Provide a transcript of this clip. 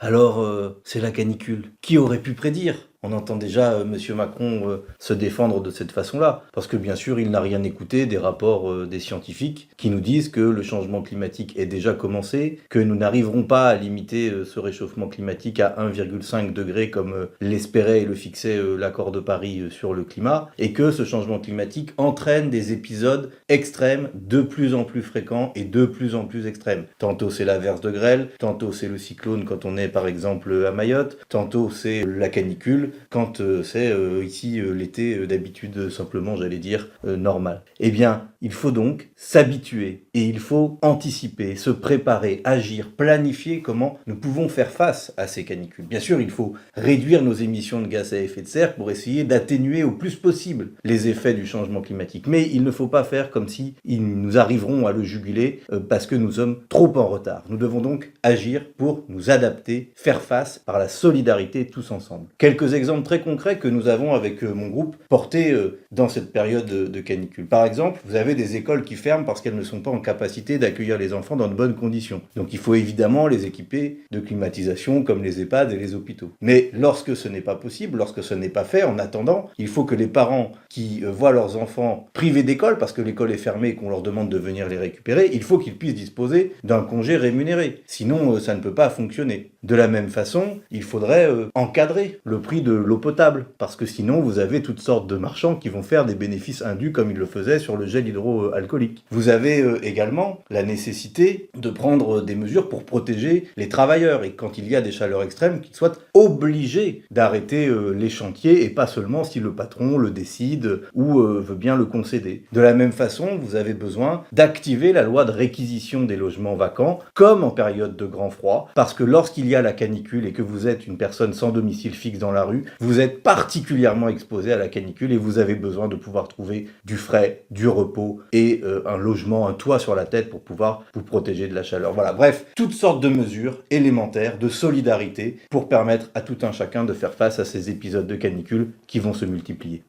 Alors, c'est la canicule. Qui aurait pu prédire? On entend déjà Monsieur Macron se défendre de cette façon-là, parce que bien sûr, il n'a rien écouté des rapports des scientifiques qui nous disent que le changement climatique est déjà commencé, que nous n'arriverons pas à limiter ce réchauffement climatique à 1,5 degré comme l'espérait et le fixait l'accord de Paris sur le climat, et que ce changement climatique entraîne des épisodes extrêmes de plus en plus fréquents et de plus en plus extrêmes. Tantôt c'est l'averse de grêle, tantôt c'est le cyclone quand on est par exemple à Mayotte, tantôt c'est la canicule, quand c'est ici l'été d'habitude simplement, j'allais dire, normal. Eh bien, il faut donc s'habituer et il faut anticiper, se préparer, agir, planifier comment nous pouvons faire face à ces canicules. Bien sûr, il faut réduire nos émissions de gaz à effet de serre pour essayer d'atténuer au plus possible les effets du changement climatique. Mais il ne faut pas faire comme si nous arriverons à le juguler parce que nous sommes trop en retard. Nous devons donc agir pour nous adapter, faire face par la solidarité tous ensemble. Quelques exemples très concrets que nous avons avec mon groupe portés dans cette période de canicule. Par exemple, vous avez des écoles qui ferment parce qu'elles ne sont pas en capacité d'accueillir les enfants dans de bonnes conditions. Donc il faut évidemment les équiper de climatisation comme les EHPAD et les hôpitaux. Mais lorsque ce n'est pas possible, lorsque ce n'est pas fait, en attendant, il faut que les parents qui voient leurs enfants privés d'école parce que l'école est fermée et qu'on leur demande de venir les récupérer, il faut qu'ils puissent disposer d'un congé rémunéré. Sinon, ça ne peut pas fonctionner. De la même façon, il faudrait encadrer le prix de l'eau potable, parce que sinon vous avez toutes sortes de marchands qui vont faire des bénéfices indus comme ils le faisaient sur le gel hydroalcoolique. Vous avez également la nécessité de prendre des mesures pour protéger les travailleurs, et quand il y a des chaleurs extrêmes, qu'ils soient obligés d'arrêter les chantiers, et pas seulement si le patron le décide ou veut bien le concéder. De la même façon, vous avez besoin d'activer la loi de réquisition des logements vacants, comme en période de grand froid, parce que lorsqu'il y a la canicule et que vous êtes une personne sans domicile fixe dans la rue, vous êtes particulièrement exposé à la canicule et vous avez besoin de pouvoir trouver du frais, du repos et un logement, un toit sur la tête pour pouvoir vous protéger de la chaleur. Voilà, bref, toutes sortes de mesures élémentaires de solidarité pour permettre à tout un chacun de faire face à ces épisodes de canicule qui vont se multiplier.